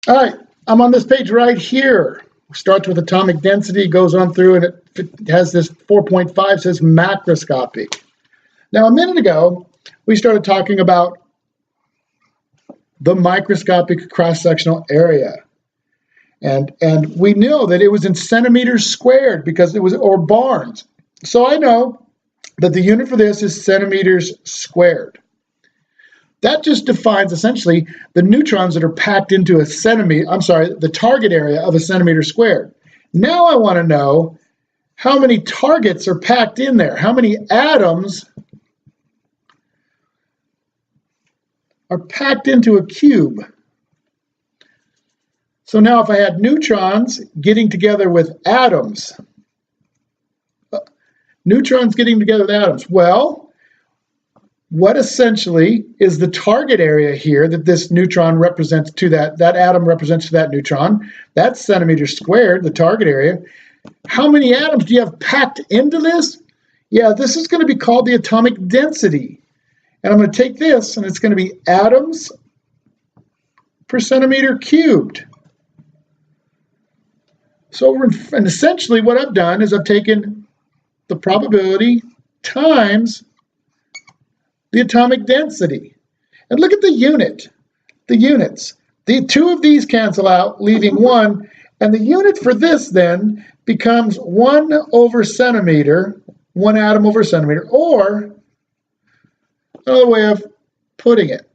All right, I'm on this page right here. Starts with atomic density, goes on through, and it has this 4.5 says macroscopic. Now, a minute ago, we started talking about the microscopic cross-sectional area. And we know that it was in centimeters squared because it was, or barns. So I know that the unit for this is centimeters squared. That just defines essentially the neutrons that are packed into a centimeter, the target area of a centimeter squared. Now I want to know how many targets are packed in there, how many atoms are packed into a cube. So now if I had neutrons getting together with atoms, well, what essentially is the target area here that this neutron represents to that atom represents to that neutron? That's centimeters squared, the target area. How many atoms do you have packed into this? Yeah, this is going to be called the atomic density. And I'm going to take this, and it's going to be atoms per centimeter cubed. And essentially what I've done is I've taken the probability times the atomic density. And look at the units. The two of these cancel out, leaving 1. And the unit for this then becomes 1 over centimeter, 1 atom over centimeter, or another way of putting it.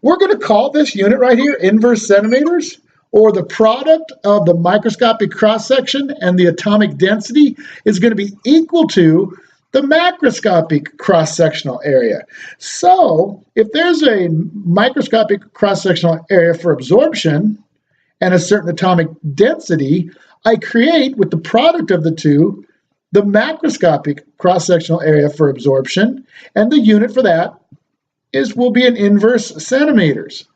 We're going to call this unit right here inverse centimeters, or the product of the microscopic cross-section and the atomic density is going to be equal to the macroscopic cross-sectional area. So if there's a microscopic cross-sectional area for absorption and a certain atomic density, I create with the product of the two the macroscopic cross-sectional area for absorption, and the unit for that will be an inverse centimeters.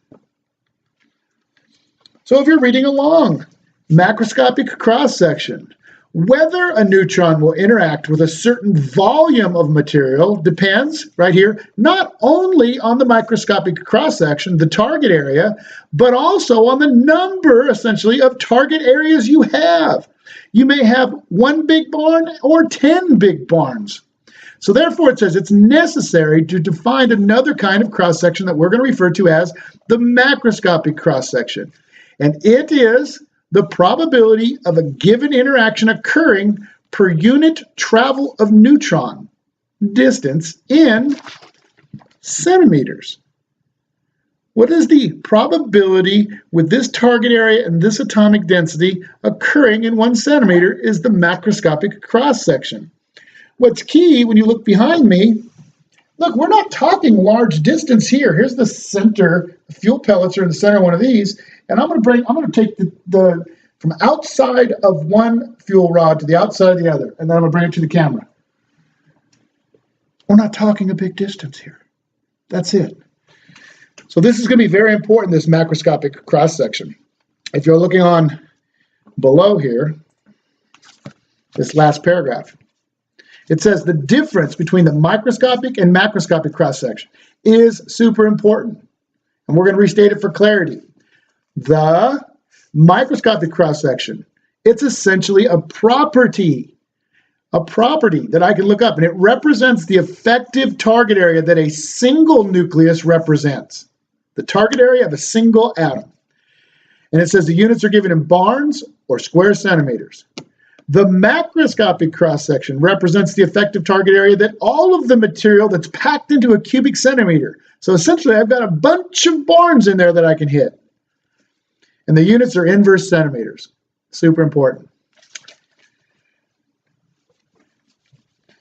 So if you're reading along, macroscopic cross-section, whether a neutron will interact with a certain volume of material depends, right here, not only on the microscopic cross-section, the target area, but also on the number, essentially, of target areas you have. You may have 1 big barn or 10 big barns. So therefore, it says it's necessary to define another kind of cross-section that we're going to refer to as the macroscopic cross-section. And it is the probability of a given interaction occurring per unit travel of neutron distance in centimeters. What is the probability with this target area and this atomic density occurring in 1 centimeter is the macroscopic cross-section. What's key when you look behind me, look, we're not talking large distance here. Here's the center, the fuel pellets are in the center of one of these, and I'm going to take the from outside of one fuel rod to the outside of the other, and then I'm going to bring it to the camera. We're not talking a big distance here. That's it. So this is going to be very important, this macroscopic cross-section. If you're looking on below here, this last paragraph, it says the difference between the microscopic and macroscopic cross-section is super important. And we're going to restate it for clarity. The microscopic cross-section, it's essentially a property that I can look up, and it represents the effective target area that a single nucleus represents, the target area of a single atom. And it says the units are given in barns or square centimeters. The macroscopic cross-section represents the effective target area that all of the material that's packed into a cubic centimeter. So essentially, I've got a bunch of barns in there that I can hit. And the units are inverse centimeters. Super important.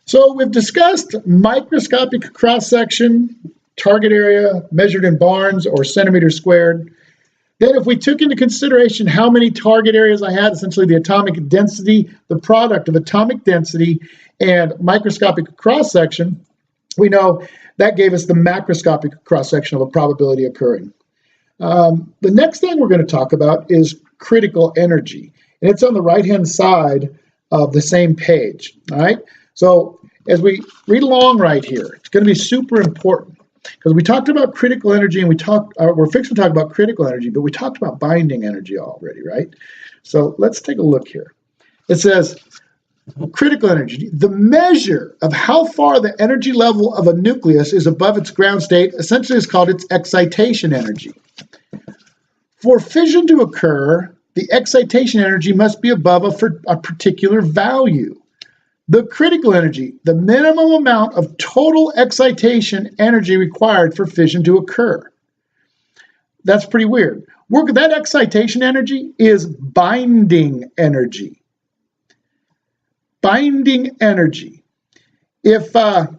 So we've discussed microscopic cross-section, target area measured in barns or centimeters squared. Then if we took into consideration how many target areas I had, essentially the atomic density, the product of atomic density and microscopic cross-section, we know that gave us the macroscopic cross-section of a probability occurring. The next thing we're going to talk about is critical energy. And it's on the right-hand side of the same page. All right. So as we read along right here, it's going to be super important. because we talked about critical energy, and we're fixing to talk about critical energy, but we talked about binding energy already, right? So let's take a look here. It says critical energy, the measure of how far the energy level of a nucleus is above its ground state, essentially is called its excitation energy. For fission to occur, the excitation energy must be above a particular value. The critical energy, the minimum amount of total excitation energy required for fission to occur. That's pretty weird. That excitation energy is binding energy. Binding energy. If the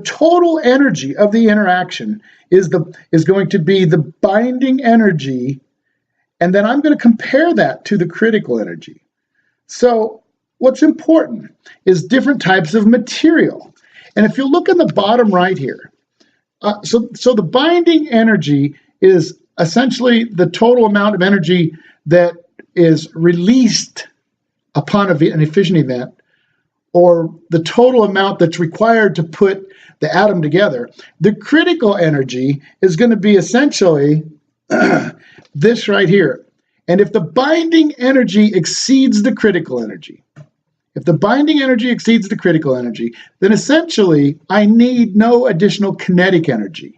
total energy of the interaction is going to be the binding energy, and then I'm going to compare that to the critical energy. So what's important is different types of material. And if you look in the bottom right here, so the binding energy is essentially the total amount of energy that is released upon an fission event, or the total amount that's required to put the atom together. The critical energy is going to be essentially this right here. And if the binding energy exceeds the critical energy, then essentially I need no additional kinetic energy.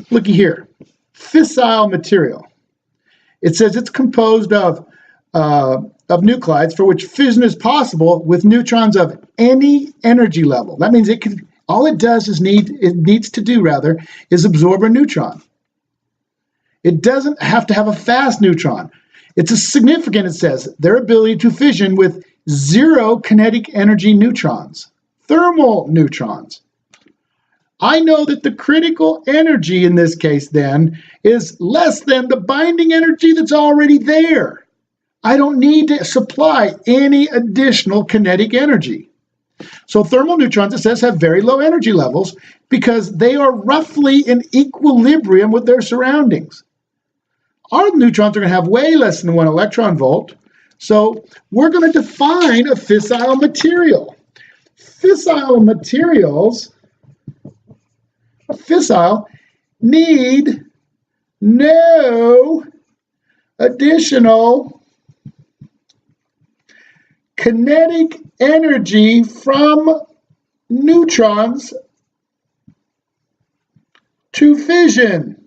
Looky here, fissile material. It says it's composed of nuclides for which fission is possible with neutrons of any energy level. That means it needs to absorb a neutron. It doesn't have to have a fast neutron. It's significant, it says, their ability to fission with zero kinetic energy neutrons, thermal neutrons. I know that the critical energy in this case then is less than the binding energy that's already there. I don't need to supply any additional kinetic energy. So thermal neutrons, it says, have very low energy levels because they are roughly in equilibrium with their surroundings. Our neutrons are going to have way less than 1 electron volt. So we're going to define a fissile material. Fissile materials, need no additional kinetic energy from neutrons to fission.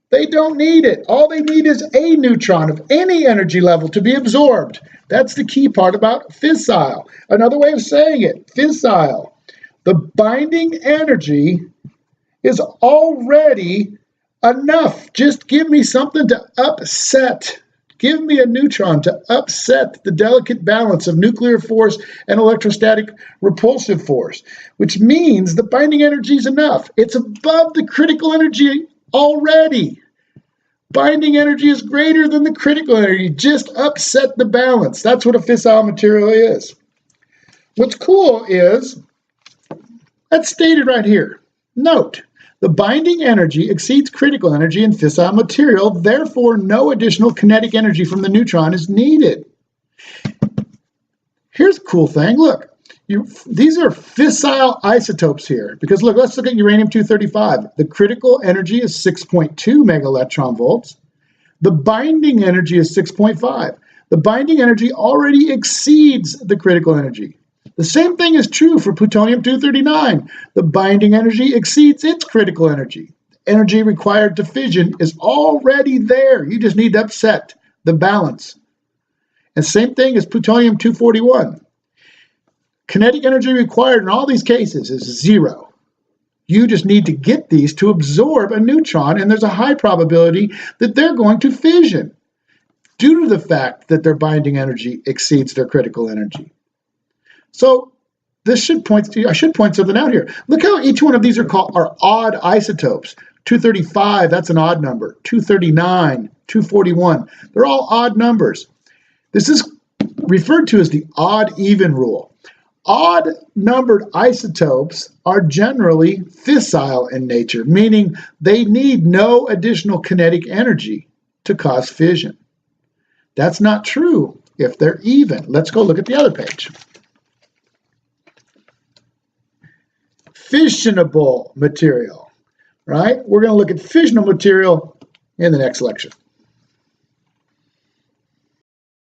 They don't need it. All they need is a neutron of any energy level to be absorbed. That's the key part about fissile. Another way of saying it, fissile. The binding energy is already enough. Just give me something to upset. Give me a neutron to upset the delicate balance of nuclear force and electrostatic repulsive force, which means the binding energy is enough. It's above the critical energy already. Binding energy is greater than the critical energy. Just upset the balance. That's what a fissile material is. What's cool is, that's stated right here. Note, the binding energy exceeds critical energy in fissile material, therefore no additional kinetic energy from the neutron is needed. Here's a cool thing. Look, these are fissile isotopes here, because look, let's look at uranium-235. The critical energy is 6.2 megaelectron volts. The binding energy is 6.5. The binding energy already exceeds the critical energy. The same thing is true for plutonium-239. The binding energy exceeds its critical energy. Energy required to fission is already there. You just need to upset the balance. And same thing as plutonium-241. Kinetic energy required in all these cases is 0. You just need to get these to absorb a neutron, and there's a high probability that they're going to fission due to the fact that their binding energy exceeds their critical energy. So I should point something out here. Look how each one of these are odd isotopes. 235, that's an odd number. 239, 241, they're all odd numbers. This is referred to as the odd-even rule. Odd-numbered isotopes are generally fissile in nature, meaning they need no additional kinetic energy to cause fission. That's not true if they're even. Let's go look at the other page. Fissionable material, right? We're going to look at fissionable material in the next lecture.